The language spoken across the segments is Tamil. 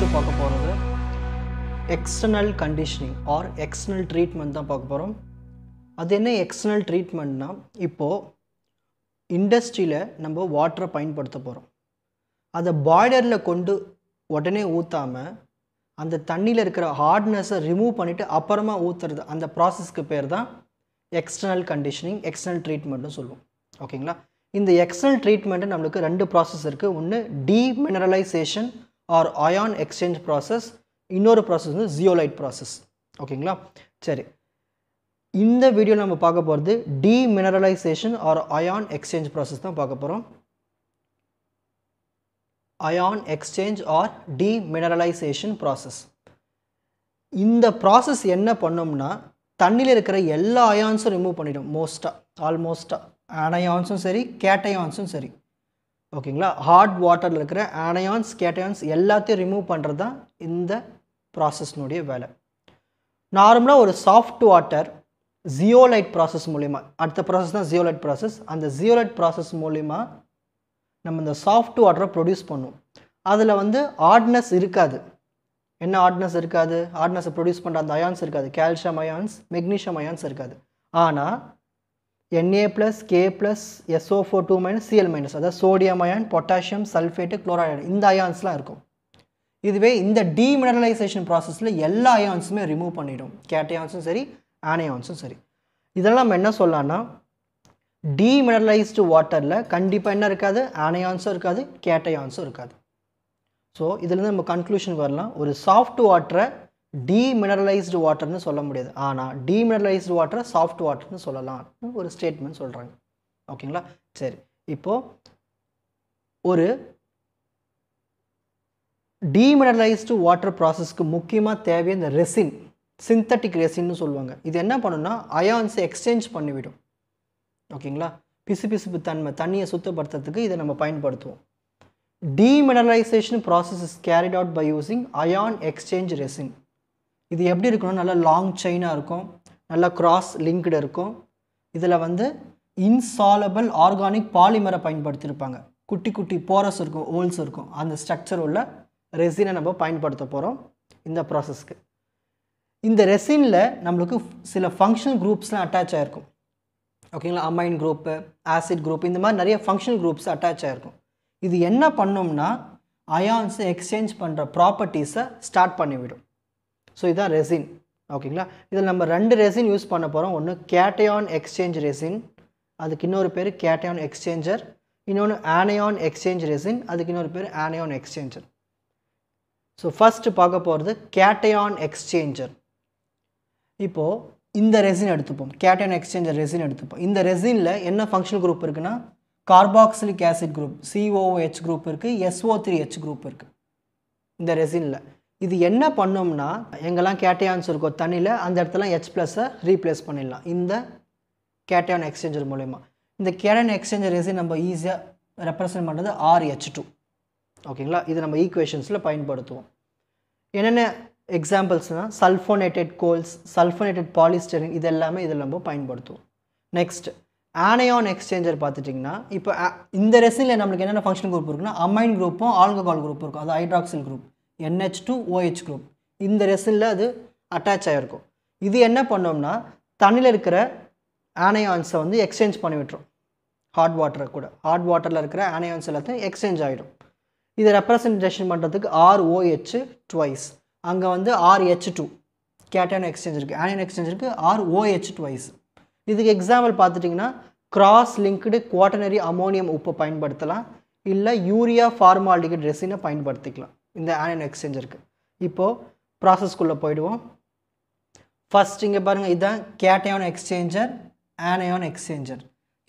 ஃபஸ்ட்டு பார்க்க போகிறது external conditioning or external treatment தான் பார்க்க போகிறோம். அது என்ன எக்ஸ்டர்னல் ட்ரீட்மெண்ட்னா, இப்போது இண்டஸ்ட்ரியில் நம்ம வாட்டரை பயன்படுத்த போகிறோம். அதை பாய்லரில் கொண்டு உடனே ஊற்றாமல் அந்த தண்ணியில் இருக்கிற ஹார்ட்னஸை ரிமூவ் பண்ணிவிட்டு அப்புறமா ஊற்றுறது, அந்த ப்ராசஸ்க்கு பேர் தான் எக்ஸ்டர்னல் கண்டிஷனிங், எக்ஸ்டர்னல் ட்ரீட்மெண்ட்னு சொல்லுவோம். ஓகேங்களா? இந்த எக்ஸ்டர்னல் ட்ரீட்மெண்ட்டு நம்மளுக்கு ரெண்டு ப்ராசஸ் இருக்குது. ஒன்று demineralisation or ion exchange process, இன்னொரு ப்ராசஸ் வந்து ஜியோலைட் ப்ராசஸ். ஓகேங்களா? சரி, இந்த வீடியோ நம்ம பார்க்க போகிறது demineralisation or ion exchange process தான் பார்க்க போகிறோம். Ion exchange or demineralisation process. இந்த ப்ராசஸ் என்ன பண்ணோம்னா, தண்ணியில் இருக்கிற எல்லா அயான்ஸும் ரிமூவ் பண்ணிடும். ஆல்மோஸ்ட்டாக ஆனயான்ஸும் சரி, கேட்டயான்ஸும் சரி. ஓகேங்களா? ஹாட் வாட்டரில் இருக்கிற ஆனயான்ஸ், கேட்டயான்ஸ் எல்லாத்தையும் ரிமூவ் பண்ணுறது தான் இந்த ப்ராசஸ்னுடைய வேலை. நார்மலாக ஒரு சாஃப்ட் வாட்டர் ஜியோலைட் ப்ராசஸ் மூலிமா, அடுத்த ப்ராசஸ் தான் ஜியோலைட் ப்ராசஸ். அந்த ஜியோலைட் ப்ராசஸ் மூலிமா நம்ம இந்த சாஃப்ட் வாட்டரை ப்ரொடியூஸ் பண்ணுவோம். அதில் வந்து ஹார்ட்னஸ் இருக்காது. என்ன ஹார்ட்னஸ் இருக்காது? ஹார்ட்னஸை ப்ரொடியூஸ் பண்ணுற அந்த அயான்ஸ் இருக்காது. கால்சியம் அயான்ஸ், மெக்னீஷியம் அயான்ஸ் இருக்காது. ஆனால் Na+, K+, SO4 2-, Cl-, அதாவது sodium ion, potassium, sulphate, chloride, இந்த அயான்ஸ்லாம் இருக்கும். இதுவே இந்த டீமினரலைசேஷன் ப்ராசஸில் எல்லா அயான்ஸுமே ரிமூவ் பண்ணிடும். கேட்டயான்ஸும் சரி, ஆனயான்ஸும் சரி. இதெல்லாம் நம்ம என்ன சொல்லலாம்னா, டீமினரலைஸ்டு வாட்டரில் கண்டிப்பாக என்ன இருக்காது? ஆனயான்ஸும் இருக்காது, கேட்டயான்ஸும் இருக்காது. ஸோ இதுலேருந்து நம்ம கன்க்ளூஷனுக்கு வரலாம், ஒரு சாஃப்ட் வாட்டரை டீமினரலைஸ்டு வாட்டர்னு சொல்ல முடியாது, ஆனால் டீமினரலைஸ்டு வாட்டரை சாஃப்ட் வாட்டர்னு சொல்லலாம்னு ஒரு ஸ்டேட்மெண்ட் சொல்கிறாங்க. ஓகேங்களா? சரி, இப்போது ஒரு டீமினரலைஸ்டு வாட்டர் ப்ராசஸ்க்கு முக்கியமாக தேவையான இந்த ரெசின், சிந்தட்டிக் ரெசின்னு சொல்லுவாங்க. இது என்ன பண்ணுன்னா அயான்ஸை எக்ஸ்சேஞ்ச் பண்ணிவிடும். ஓகேங்களா? பிசுபிசுப்பு தன்மை, தண்ணியை சுத்தப்படுத்துறதுக்கு இதை நம்ம பயன்படுத்துவோம். Demineralization process is carried out by using ion exchange resin. இது எப்படி இருக்கணும்? நல்ல லாங் செயினாக இருக்கும், நல்ல கிராஸ் லிங்க்டு இருக்கும். இதில் வந்து இன்சாலபிள் ஆர்கானிக் பாலிமரை பயன்படுத்தியிருப்பாங்க. குட்டி குட்டி போரஸ் இருக்கும், ஹோல்ஸ் இருக்கும். அந்த ஸ்ட்ரக்சர் உள்ள ரெசினை நம்ம பயன்படுத்த போகிறோம் இந்த ப்ராசஸ்க்கு. இந்த ரெசினில் நம்மளுக்கு சில ஃபங்க்ஷனல் குரூப்ஸ்லாம் அட்டாச் ஆகிருக்கும். ஓகேங்களா? அமைன் குரூப்பு, ஆசிட் குரூப், இந்த மாதிரி நிறைய ஃபங்க்ஷனல் குரூப்ஸ் அட்டாச் ஆகிருக்கும். இது என்ன பண்ணோம்னா அயான்ஸை எக்ஸ்சேஞ்ச் பண்ணுற ப்ராப்பர்ட்டிஸை ஸ்டார்ட் பண்ணிவிடும். ஸோ இதுதான் ரெசின். ஓகேங்களா? இதில் நம்ம ரெண்டு ரெசின் யூஸ் பண்ண போகிறோம். ஒன்று கேட்டயான் எக்ஸ்சேஞ்ச் ரெசின், அதுக்கு இன்னொரு பேர் கேட்டயான் எக்ஸ்சேஞ்சர். இன்னொன்று ஆனயான் எக்ஸ்சேஞ்ச் ரெசின், அதுக்கு இன்னொரு பேர் ஆனயான் எக்ஸ்சேஞ்சர். ஸோ ஃபஸ்ட்டு பார்க்க போகிறது கேட்டயான் எக்ஸ்சேஞ்சர். இப்போது இந்த ரெசின் எடுத்துப்போம், கேட்டயான் எக்ஸ்சேஞ்சர் ரெசின் எடுத்துப்போம். இந்த ரெசினில் என்ன ஃபங்க்ஷனல் குரூப் இருக்குன்னா, carboxylic acid group, COOH group இருக்குது, SO3H குரூப் இருக்குது இந்த ரெசினில். இது என்ன பண்ணோம்னா, எங்கெல்லாம் கேட்டயான்ஸ் இருக்கோ தண்ணியில், அந்த இடத்துல H+-ஐ ரீப்ளேஸ் பண்ணிடலாம் இந்த கேட்டயான் எக்ஸ்சேஞ்சர் மூலமா. இந்த கேட்டயான் எக்ஸ்சேஞ்சர் ரெசின் நம்ம ஈஸியாக ரெப்ரசன்ட் பண்ணுறது RH2. ஓகேங்களா? இது நம்ம ஈக்குவேஷன்ஸில் பயன்படுத்துவோம். என்னென்ன எக்ஸாம்பிள்ஸ்னால் சல்ஃபோனேட்டட் கோல்ஸ், சல்ஃபோனேட்டட் பாலிஸ்டரின், இது எல்லாமே இதில் நம்ம பயன்படுத்துவோம். நெக்ஸ்ட் ஆனயான் எக்ஸ்சேஞ்சர் பார்த்துட்டிங்கன்னா, இப்போ இந்த ரெசினில் நம்மளுக்கு என்னென்ன ஃபங்க்ஷன் குரூப் இருக்குன்னா, அமைன் குரூப்பும் ஆல்கஹால் குரூப் இருக்கும். அது ஹைட்ராக்சில் குரூப், NH2OH குரூப். இந்த ரெசினில் அது அட்டாச் ஆகிருக்கும். இது என்ன பண்ணோம்னா, தண்ணியில் இருக்கிற ஆனயான்ஸை வந்து எக்ஸ்சேஞ்ச் பண்ணி விட்டுரும். ஹாட் வாட்டரை கூட, ஹாட் வாட்டரில் இருக்கிற ஆனயான்ஸ் எல்லாத்தையும் எக்ஸ்சேஞ்ச் ஆகிடும். இதை ரெப்ரசன்டேஷன் பண்ணுறதுக்கு ROH ட்வைஸ், அங்கே வந்து RH2 கேட்டயான் எக்ஸ்சேஞ்ச் இருக்குது, ஆனயான் எக்ஸ்சேஞ்சருக்கு ROH ட்வைஸ். இதுக்கு எக்ஸாம்பிள் பார்த்துட்டிங்கன்னா, கிராஸ் லிங்க்டு குவாட்டர்னரி அமோனியம் உப்பை பயன்படுத்தலாம், இல்லை யூரியா ஃபார்மால்டிகைட் ரெசினை பயன்படுத்திக்கலாம் இந்த ஆனயான் எக்ஸ்சேஞ்சருக்கு. இப்போது ப்ராசஸ்க்குள்ளே போயிடுவோம். ஃபஸ்ட் இங்கே பாருங்கள், இதுதான் கேட்டயான் எக்ஸ்சேஞ்சர், ஆனயான் எக்ஸ்சேஞ்சர்.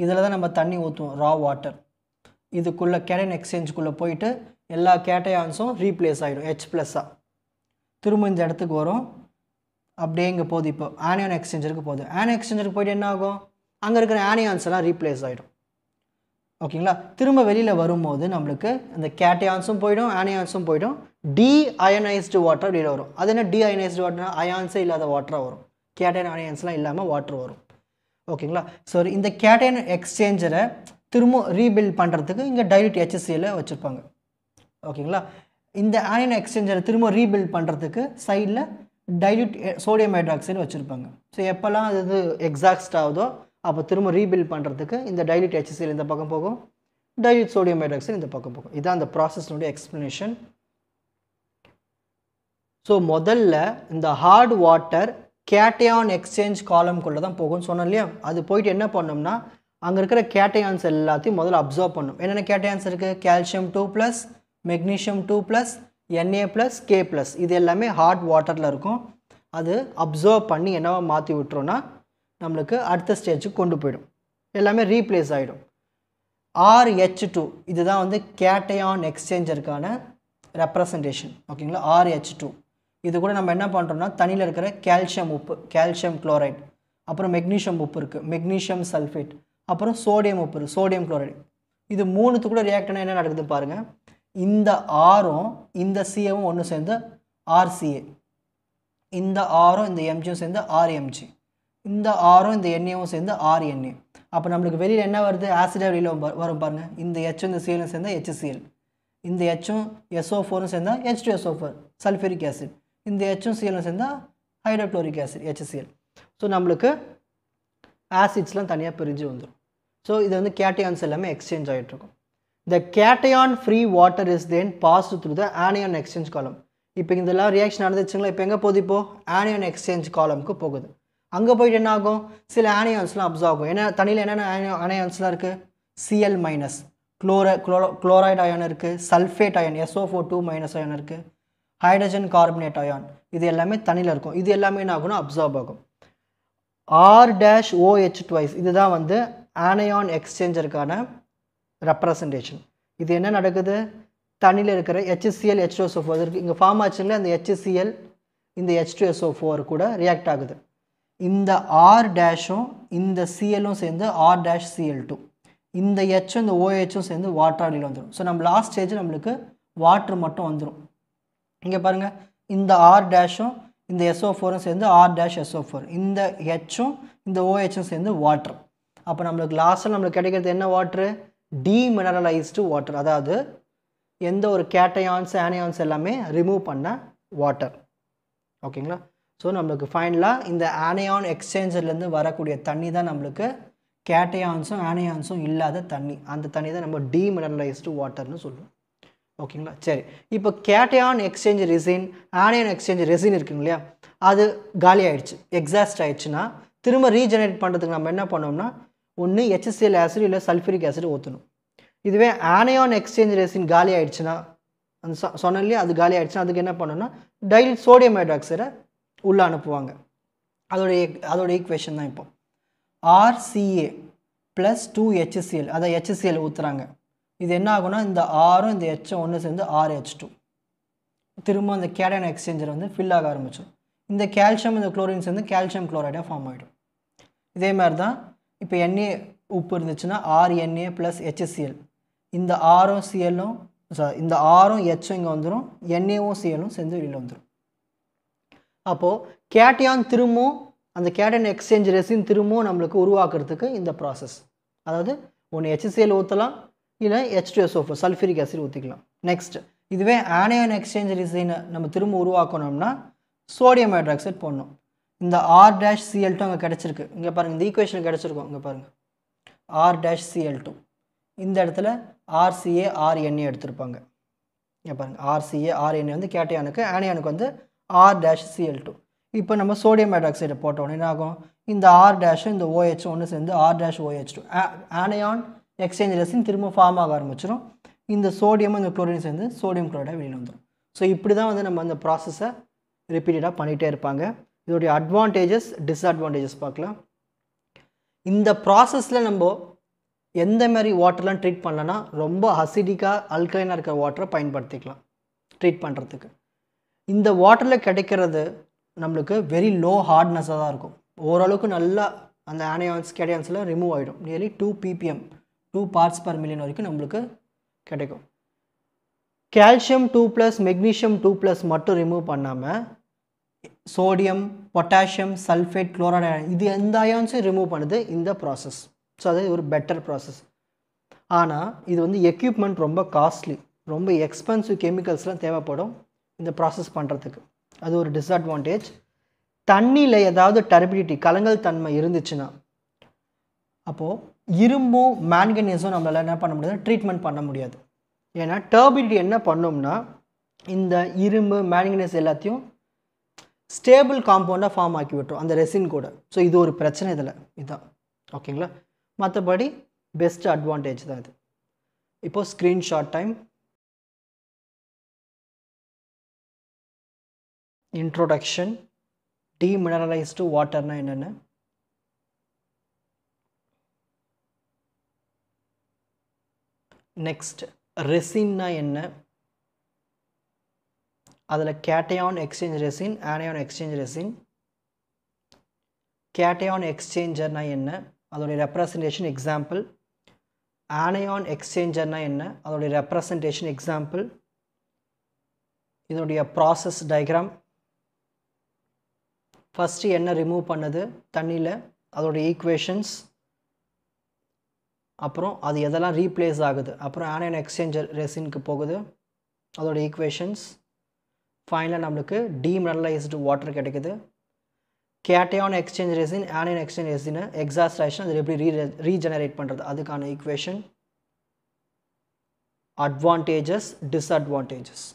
இதில் தான் நம்ம தண்ணி ஊற்றுவோம், ரா வாட்டர். இதுக்குள்ளே கேட்டயான் எக்ஸ்சேஞ்சுக்குள்ளே போயிட்டு எல்லா கேட்டயான்ஸும் ரீப்ளேஸ் ஆகிடும் H+-ஆக. திரும்ப இந்த இடத்துக்கு வரும், அப்படியே இங்கே போகுது. இப்போ ஆனயான் எக்ஸ்சேஞ்சருக்கு போகுது. ஆனயான் எக்ஸ்சேஞ்சருக்கு போய்ட்டு என்ன ஆகும்? அங்கே இருக்கிற ஆனயான்ஸ் எல்லாம் ரீப்ளேஸ் ஆகிடும். ஓகேங்களா? திரும்ப வெளியில் வரும்போது நம்மளுக்கு இந்த கேட்டயான்ஸும் போய்டும், ஆனயான்ஸும் போய்டும். டீஅயனைஸ்டு வாட்டர் வெளியில் வரும். அது என்ன டீஅயனைஸ்டு வாட்டர்னா, அயான்ஸே இல்லாத வாட்டராக வரும். கேட்டயான் அயன்ஸ்லாம் இல்லாமல் வாட்டர் வரும். ஓகேங்களா? ஸோ இந்த கேட்டயான் எக்ஸ்சேஞ்சரை திரும்ப ரீபில்ட் பண்ணுறதுக்கு இங்கே டைல்யூட் HCl வச்சுருப்பாங்க. ஓகேங்களா? இந்த ஆனியன் எக்ஸ்சேஞ்சரை திரும்ப ரீபில்ட் பண்ணுறதுக்கு சைடில் டைல்யூட் சோடியம் ஹைட்ராக்சைடு வச்சுருப்பாங்க. ஸோ எப்போல்லாம் அது வந்து எக்ஸாஸ்ட் ஆகுதோ அப்போ திரும்ப ரீபில்ட் பண்ணுறதுக்கு இந்த டைல்யூட் HCl இந்த பக்கம் போகும், டைல்யூட் சோடியம் ஹைட்ராக்சைடு இந்த பக்கம் போகும். இதுதான் அந்த ப்ராசஸ்னுடைய எக்ஸ்ப்ளனேஷன். ஸோ முதல்ல இந்த ஹார்ட் வாட்டர் கேட்டையான் எக்ஸ்சேஞ்ச் காலம்குள்ளே தான் போகும்னு சொன்னோம் இல்லையா? அது போயிட்டு என்ன பண்ணோம்னா அங்கே இருக்கிற கேட்டையான்ஸ் எல்லாத்தையும் முதல்ல அப்சர்வ் பண்ணும். என்னென்ன கேட்டையான்ஸ் இருக்குது? Calcium 2+, magnesium 2+, Na+, K+. இது எல்லாமே ஹாட் வாட்டரில் இருக்கும். அது அப்சர்வ் பண்ணி என்னவா மாற்றி விட்டுறோன்னா நம்மளுக்கு அடுத்த ஸ்டேஜுக்கு கொண்டு போயிடும், எல்லாமே ரீப்ளேஸ் ஆகிடும். RH2 இதுதான் வந்து கேட்டையான் எக்ஸ்சேஞ்சருக்கான ரெப்ரசன்டேஷன். ஓகேங்களா? RH2 இது கூட நம்ம என்ன பண்ணுறோம்னா தண்ணியில் இருக்கிற கால்சியம் உப்பு, கால்சியம் குளோரைடு, அப்புறம் மெக்னீஷியம் உப்பு இருக்குது, மெக்னீஷியம் சல்ஃபேட், அப்புறம் சோடியம் உப்பு இருக்குது, சோடியம் குளோரைடு. இது மூணுத்து கூட ரியாக்ட்னா என்ன நடக்குது பாருங்கள். இந்த ஆரும் இந்த சிஏவும் ஒன்று சேர்ந்து RCA, இந்த ஆரும் இந்த எம்ஜியும் சேர்ந்து RMG, இந்த ஆரும் இந்த எண்ணெயும் சேர்ந்து RNA. அப்போ நம்மளுக்கு வெளியில் என்ன வருது? ஆசிடாக வெளியில் வரும் பாருங்கள். இந்த ஹெச்சும் இந்த சிஎலும் சேர்ந்தா HCl, இந்த ஹெச்சும் SO4 சேர்ந்தா H2SO4 சல்ஃபூரிக் ஆசிட், இந்த ஹெச்சும் சிஎலும் சேர்ந்தா ஹைட்ரோக்ளோரிக் ஆசிட் HCl. ஸோ நம்மளுக்கு ஆசிட்ஸ்லாம் தனியாக பிரிஞ்சு வந்துடும். ஸோ இது வந்து கேட்டையான்ஸ் எல்லாமே exchange ஆகிட்ருக்கும். The cation free water is then passed through the anion exchange column. இப்போ இதெல்லாம் ரியாக்ஷன் நடந்துச்சுங்களா? இப்போ எங்கே போகுது? இப்போது ஆனியன் எக்ஸ்சேஞ்ச் காலமுக்கு போகுது. அங்கே போயிட்டு என்ன ஆகும்? சில ஆனியான்ஸ்லாம் அப்சர்வ் ஆகும். ஏன்னா தண்ணியில் என்னென்ன ஆனியான்ஸ்லாம் இருக்குது? Cl-, குளோரைட் அயான் இருக்குது, சல்ஃபேட் அயான் SO4 அயான் இருக்குது, ஹைட்ரஜன் கார்பனேட் அயான், இது எல்லாமே தண்ணியில் இருக்கும். இது எல்லாமே என்ன ஆகும்னா அப்சர்வ் ஆகும். R-OH twice இதுதான் வந்து ஆனியான் எக்ஸ்சேஞ்சருக்கான ரெப்ரசன்டேஷன். இது என்ன நடக்குது? தண்ணியில் இருக்கிற HCl H2SO4 இருக்குது, இங்கே ஃபார்ம் ஆச்சுங்களே அந்த HCl இந்த H2SO4 கூட ரியாக்ட் ஆகுது. இந்த R- இந்த Cl-ம் சேர்ந்து R-Cl2, இந்த H இந்த OHம் சேர்ந்து வாட்டர் அடியில் வந்துடும். ஸோ நம்ம லாஸ்ட் ஸ்டேஜ் நம்மளுக்கு வாட்டர் மட்டும் வந்துடும். இங்கே பாருங்கள், இந்த R- இந்த SO4ம் சேர்ந்து R-SO4, இந்த Hம் இந்த OHம் சேர்ந்து வாட்டர். அப்போ நம்மளுக்கு லாஸ்ட்டில் நம்மளுக்கு கிடைக்கிறது என்ன வாட்ரு? டீமினரலைஸ்டு வாட்டர். அதாவது எந்த ஒரு கேட்டையான்ஸ் ஆனியான்ஸ் எல்லாமே ரிமூவ் பண்ண வாட்டர். ஓகேங்களா? ஸோ நம்மளுக்கு ஃபைனலாக இந்த ஆனியான் எக்ஸ்சேஞ்சர்லேருந்து வரக்கூடிய தண்ணி தான் நம்மளுக்கு கேட்டையான்ஸும் ஆனியான்ஸும் இல்லாத தண்ணி. அந்த தண்ணி தான் நம்ம டீமினரலைஸ்டு வாட்டர்னு சொல்லுவோம். ஓகேங்களா? சரி, இப்போ cation exchange resin, anion exchange resin இருக்குங்க இல்லையா? அது காலி ஆகிடுச்சு, எக்ஸாஸ்ட் ஆகிடுச்சுன்னா திரும்ப ரீஜெனரேட் பண்ணுறதுக்கு நம்ம என்ன பண்ணோம்னா ஒன்று HCl ஆசிட் இல்லை சல்ஃபூரிக் ஆசிட் ஊற்றணும். இதுவே ஆனியான் எக்ஸ்சேஞ்ச் ரெசின் காலி ஆகிடுச்சுன்னா அந்த சொன்னலையே அது காலி ஆகிடுச்சுன்னா அதுக்கு என்ன பண்ணணும்னா டைல்யூட் சோடியம் ஹைட்ராக்சைடை உள்ளே அனுப்புவாங்க. அதோட ஈக்குவேஷன் தான் இப்போ RCA + 2HCl, அதை HCl ஊற்றுறாங்க. இது என்ன ஆகும்னா இந்த ஆரும் இந்த ஹெச்சும் ஒன்று சேர்ந்து RH2, திரும்ப அந்த கேட்டையான் எக்ஸ்சேஞ்சர் வந்து ஃபில் ஆக ஆரம்பிச்சோம். இந்த கால்சியம் இந்த குளோரின் சேர்ந்து கால்சியம் குளோரைடாக ஃபார்ம் ஆகிடும். இதே மாதிரி தான் இப்போ Na உப்பு இருந்துச்சுன்னா RNA + HCl, இந்த ஆரும் சிஎல்லும் இந்த ஆரும் ஹெச்சும் இங்கே வந்துடும், Naவும் சிஎல்லும் சேர்ந்து வெளியில் வந்துடும். அப்போது கேட்டையான் திரும்பவும் அந்த கேட்டையான் எக்ஸ்சேஞ்ச் ரெசின் திரும்பவும் நம்மளுக்கு உருவாக்குறதுக்கு இந்த ப்ராசஸ். அதாவது ஒன்று HCl ஊற்றலாம், இல்லை H2SO4 சல்ஃபூரிக் ஆசிட் ஊற்றிக்கலாம். நெக்ஸ்ட், இதுவே ஆனியான் எக்ஸ்சேஞ்ச் ரெசினை நம்ம திரும்ப உருவாக்கணும்னா சோடியம் ஹைட்ராக்சைடு போடணும். இந்த R-Cl2 அங்கே கிடச்சிருக்கு, இங்கே பாருங்கள், இந்த ஈக்குவேஷன் கிடச்சிருக்கும், இங்கே பாருங்கள் R-Cl2, இந்த இடத்துல RCA RNA எடுத்திருப்பாங்க. இங்கே பாருங்கள் RCA RNA வந்து கேட்டையானுக்கு, ஆனியானுக்கு வந்து R-Cl2. இப்போ நம்ம சோடியம் ஹைட்ராக்சைடை போட்டோன்னே என்ன ஆகும்? இந்த R- இந்த OH ஒன்று சேர்ந்து R-OH2 ஆனியான் எக்ஸ்சேஞ்ச் ரெசின் திரும்ப ஃபார்ம் ஆக ஆரம்பிச்சிடும். இந்த சோடியமும் இந்த குளோரின் சேர்ந்து சோடியம் குளோரைடாக வெளியில் வந்துடும். ஸோ இப்படி தான் வந்து நம்ம அந்த ப்ராசஸை ரிப்பீட்டடாக பண்ணிகிட்டே இருப்பாங்க. இதோடைய அட்வான்டேஜஸ் டிஸ்அட்வான்டேஜஸ் பார்க்கலாம். இந்த ப்ராசஸில் நம்ம எந்த மாதிரி வாட்டர்லாம் ட்ரீட் பண்ணலன்னா ரொம்ப அசிடிக்காக அல்கலைனாக இருக்கிற வாட்டரை பயன்படுத்திக்கலாம் ட்ரீட் பண்ணுறதுக்கு. இந்த வாட்டரில் கிடைக்கிறது நம்மளுக்கு வெரி லோ ஹார்ட்னஸாக தான் இருக்கும். ஓரளவுக்கு நல்லா அந்த ஆனியான்ஸ் கேட்டையான்ஸில் ரிமூவ் ஆகிடும். Nearly 2 ppm 2 parts per million வரைக்கும் நம்மளுக்கு கிடைக்கும். கால்சியம் 2+, மெக்னீஷியம் 2+ மட்டும் ரிமூவ் பண்ணாமல் சோடியம், பொட்டாசியம், சல்ஃபேட், குளோரைடு இது எந்த அயான்ஸும் ரிமூவ் பண்ணுது இந்த ப்ராசஸ். ஸோ அது ஒரு பெட்டர் ப்ராசஸ். ஆனால் இது வந்து எக்யூப்மெண்ட் ரொம்ப காஸ்ட்லி. ரொம்ப எக்ஸ்பென்சிவ் கெமிக்கல்ஸ்லாம் தேவைப்படும் இந்த ப்ராசஸ் பண்ணுறதுக்கு. அது ஒரு டிஸ்அட்வான்டேஜ். தண்ணியில் ஏதாவது டர்பிடிட்டி கலங்கல் தன்மை இருந்துச்சுன்னா அப்போது இரும்பும் மேங்கனீஸும் நம்மளால் என்ன பண்ண முடியாது, ட்ரீட்மெண்ட் பண்ண முடியாது. ஏன்னா டர்பிடிட்டி என்ன பண்ணோம்னா இந்த இரும்பு மேங்கனீஸ் எல்லாத்தையும் ஸ்டேபிள் காம்பவுண்டாக ஃபார்ம் ஆக்கி விட்டுரும் அந்த ரெசின் கூட. ஸோ இது ஒரு பிரச்சனை இதில் இதுதான். ஓகேங்களா? மற்றபடி பெஸ்ட் அட்வான்டேஜ் தான் இது. இப்போது ஸ்க்ரீன்ஷாட் டைம். இன்ட்ரோடக்ஷன். டீமினரலைஸ்டு வாட்டர்னா என்னென்ன, நெக்ஸ்ட் ரெசின்னா என்ன, அதில் cation exchange resin, anion exchange resin. Cation எக்ஸ்சேஞ்சர்னா என்ன, அதோடைய ரெப்ரசன்டேஷன் எக்ஸாம்பிள். ஆனையான் எக்ஸ்சேஞ்சர்னா என்ன, அதோடைய ரெப்ரசன்டேஷன் எக்ஸாம்பிள். இதோடைய ப்ராசஸ் டயக்ராம். ஃபஸ்ட்டு என்ன ரிமூவ் பண்ணுது தண்ணியில், அதோடைய ஈக்குவேஷன்ஸ். அப்புறம் அது எதெல்லாம் ரீப்ளேஸ் ஆகுது, அப்புறம் ஆனையான் எக்ஸ்சேஞ்சர் ரெசினுக்கு போகுது, அதோட ஈக்குவேஷன்ஸ். ஃபைனலாக நம்மளுக்கு டீமினரலைஸ்டு வாட்டர் கிடைக்குது. Cation exchange resin, anion exchange ரெசினை எக்ஸாஸ்ட் ஆயிடுச்சுன்னா அது எப்படி ரீஜெனரேட் பண்ணுறது, அதுக்கான ஈக்குவேஷன். Advantages, disadvantages.